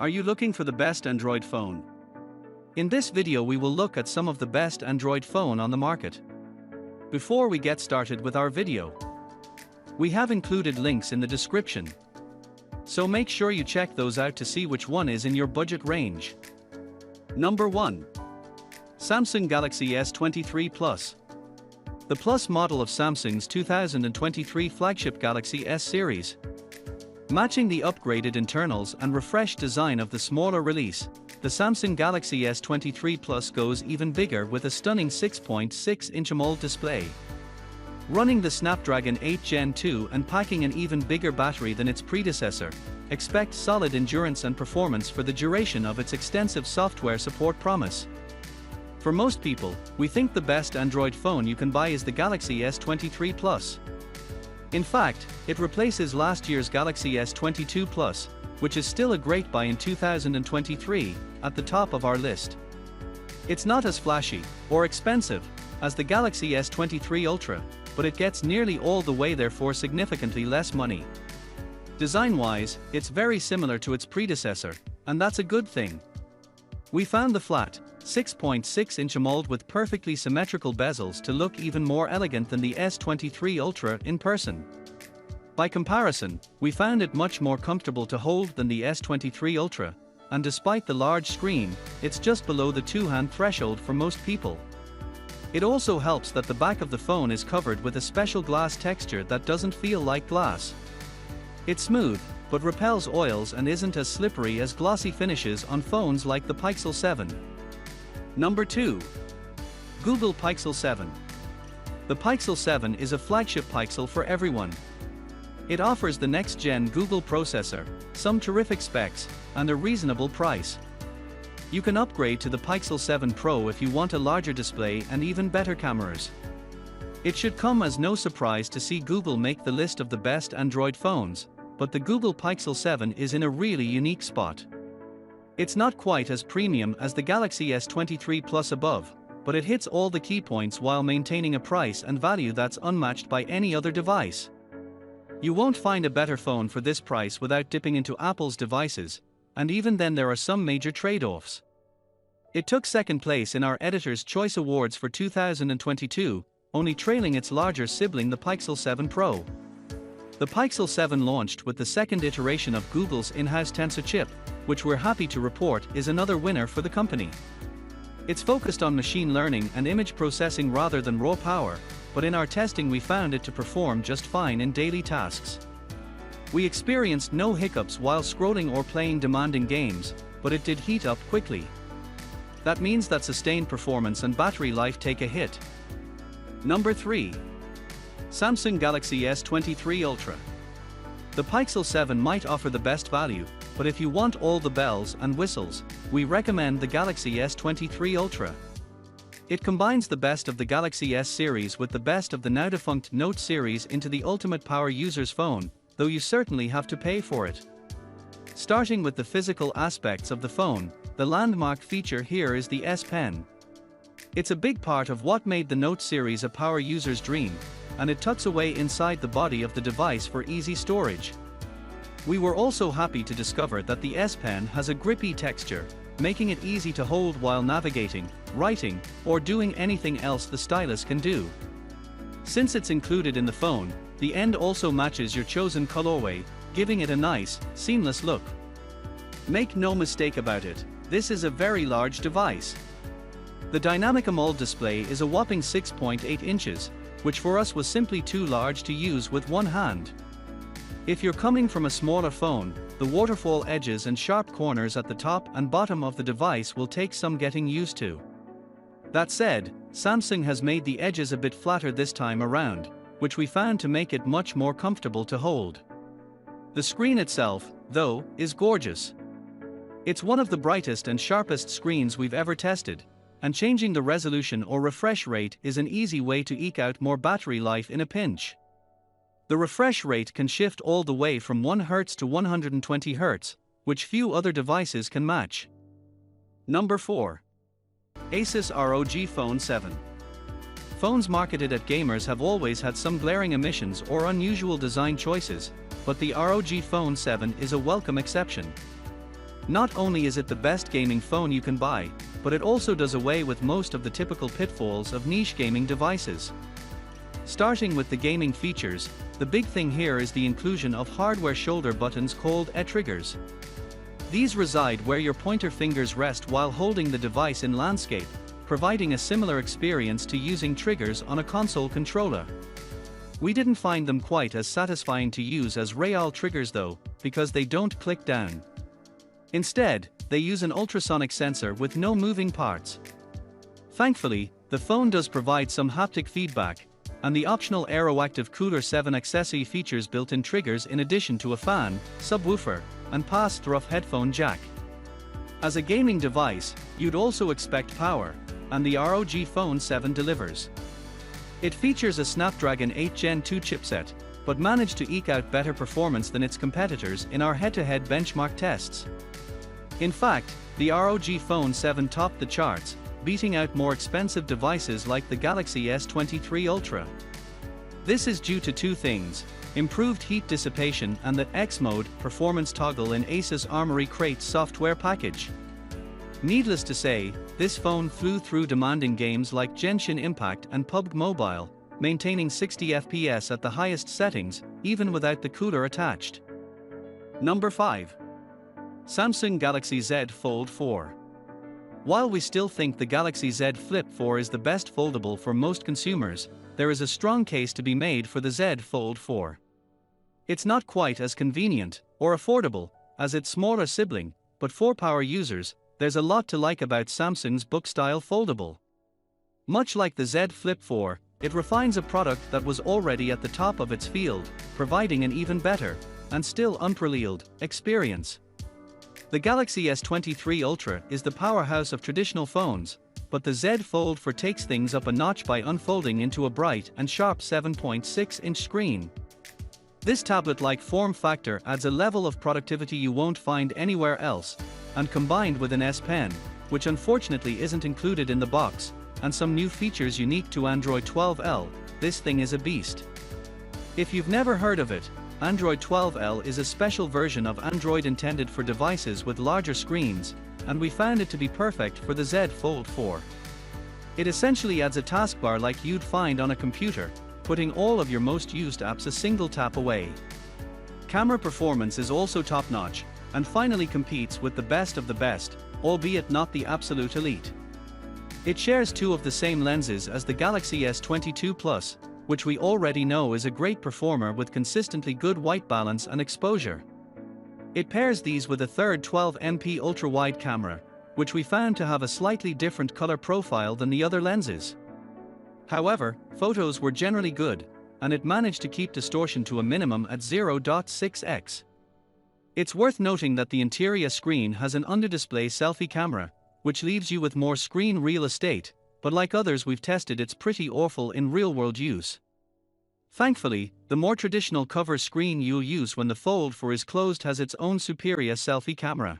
Are you looking for the best Android phone? In this video we will look at some of the best Android phone on the market. Before we get started with our video, we have included links in the description, so make sure you check those out to see which one is in your budget range. Number 1. Samsung Galaxy S23 Plus. The Plus model of Samsung's 2023 flagship Galaxy S series. Matching the upgraded internals and refreshed design of the smaller release, the Samsung Galaxy S23 Plus goes even bigger with a stunning 6.6-inch AMOLED display. Running the Snapdragon 8 Gen 2 and packing an even bigger battery than its predecessor, expect solid endurance and performance for the duration of its extensive software support promise. For most people, we think the best Android phone you can buy is the Galaxy S23 Plus. In fact, it replaces last year's Galaxy S22 Plus, which is still a great buy in 2023, at the top of our list. It's not as flashy or expensive as the Galaxy S23 Ultra, but it gets nearly all the way there for significantly less money. Design-wise, it's very similar to its predecessor, and that's a good thing. We found the flat, 6.6-inch AMOLED with perfectly symmetrical bezels to look even more elegant than the S23 Ultra in person. By comparison, we found it much more comfortable to hold than the S23 Ultra, and despite the large screen, it's just below the two-hand threshold for most people. It also helps that the back of the phone is covered with a special glass texture that doesn't feel like glass. It's smooth, but repels oils and isn't as slippery as glossy finishes on phones like the Pixel 7. Number 2. Google Pixel 7. The Pixel 7 is a flagship Pixel for everyone. It offers the next-gen Google processor, some terrific specs, and a reasonable price. You can upgrade to the Pixel 7 Pro if you want a larger display and even better cameras. It should come as no surprise to see Google make the list of the best Android phones, but the Google Pixel 7 is in a really unique spot. It's not quite as premium as the Galaxy S23 Plus above, but it hits all the key points while maintaining a price and value that's unmatched by any other device. You won't find a better phone for this price without dipping into Apple's devices, and even then there are some major trade-offs. It took second place in our Editor's Choice Awards for 2022, only trailing its larger sibling the Pixel 7 Pro. The Pixel 7 launched with the second iteration of Google's in-house Tensor chip, which we're happy to report is another winner for the company. It's focused on machine learning and image processing rather than raw power, but in our testing we found it to perform just fine in daily tasks. We experienced no hiccups while scrolling or playing demanding games, but it did heat up quickly. That means that sustained performance and battery life take a hit. Number 3. Samsung Galaxy S23 Ultra. The Pixel 7 might offer the best value, but if you want all the bells and whistles, we recommend the Galaxy S23 Ultra. It combines the best of the Galaxy S series with the best of the now-defunct Note series into the ultimate power user's phone, though you certainly have to pay for it. Starting with the physical aspects of the phone, the landmark feature here is the S Pen. It's a big part of what made the Note series a power user's dream, and it tucks away inside the body of the device for easy storage. We were also happy to discover that the S Pen has a grippy texture, making it easy to hold while navigating, writing, or doing anything else the stylus can do. Since it's included in the phone, the end also matches your chosen colorway, giving it a nice, seamless look. Make no mistake about it, this is a very large device. The dynamic AMOLED display is a whopping 6.8 inches, which for us was simply too large to use with one hand. If you're coming from a smaller phone, the waterfall edges and sharp corners at the top and bottom of the device will take some getting used to. That said, Samsung has made the edges a bit flatter this time around, which we found to make it much more comfortable to hold. The screen itself, though, is gorgeous. It's one of the brightest and sharpest screens we've ever tested, and changing the resolution or refresh rate is an easy way to eke out more battery life in a pinch. The refresh rate can shift all the way from 1 Hz to 120 Hz, which few other devices can match. Number 4. ASUS ROG Phone 7. Phones marketed at gamers have always had some glaring omissions or unusual design choices, but the ROG Phone 7 is a welcome exception. Not only is it the best gaming phone you can buy, but it also does away with most of the typical pitfalls of niche gaming devices. Starting with the gaming features, the big thing here is the inclusion of hardware shoulder buttons called triggers. These reside where your pointer fingers rest while holding the device in landscape, providing a similar experience to using triggers on a console controller. We didn't find them quite as satisfying to use as real triggers though, because they don't click down. Instead, they use an ultrasonic sensor with no moving parts. Thankfully, the phone does provide some haptic feedback, and the optional Aeroactive Cooler 7 accessory features built-in triggers in addition to a fan, subwoofer, and pass-through headphone jack. As a gaming device, you'd also expect power, and the ROG Phone 7 delivers. It features a Snapdragon 8 Gen 2 chipset, but managed to eke out better performance than its competitors in our head-to-head benchmark tests. In fact, the ROG Phone 7 topped the charts, beating out more expensive devices like the Galaxy S23 Ultra. This is due to two things: improved heat dissipation and the X-Mode performance toggle in ASUS Armoury Crate's software package. Needless to say, this phone flew through demanding games like Genshin Impact and PUBG Mobile, maintaining 60 FPS at the highest settings, even without the cooler attached. Number 5. Samsung Galaxy Z Fold 4. While we still think the Galaxy Z Flip 4 is the best foldable for most consumers, there is a strong case to be made for the Z Fold 4. It's not quite as convenient, or affordable, as its smaller sibling, but for power users, there's a lot to like about Samsung's book-style foldable. Much like the Z Flip 4, it refines a product that was already at the top of its field, providing an even better, and still unparalleled, experience. The Galaxy S23 Ultra is the powerhouse of traditional phones, but the Z Fold 4 takes things up a notch by unfolding into a bright and sharp 7.6-inch screen. This tablet-like form factor adds a level of productivity you won't find anywhere else, and combined with an S Pen, which unfortunately isn't included in the box, and some new features unique to Android 12L, this thing is a beast. If you've never heard of it, Android 12L is a special version of Android intended for devices with larger screens, and we found it to be perfect for the Z Fold 4. It essentially adds a taskbar like you'd find on a computer, putting all of your most used apps a single tap away. Camera performance is also top-notch, and finally competes with the best of the best, albeit not the absolute elite. It shares two of the same lenses as the Galaxy S22 Plus, which we already know is a great performer with consistently good white balance and exposure. It pairs these with a third 12MP ultra-wide camera, which we found to have a slightly different color profile than the other lenses. However, photos were generally good, and it managed to keep distortion to a minimum at 0.6x. It's worth noting that the interior screen has an under-display selfie camera, which leaves you with more screen real estate, but like others we've tested, it's pretty awful in real-world use. Thankfully, the more traditional cover screen you'll use when the Fold 4 is closed has its own superior selfie camera.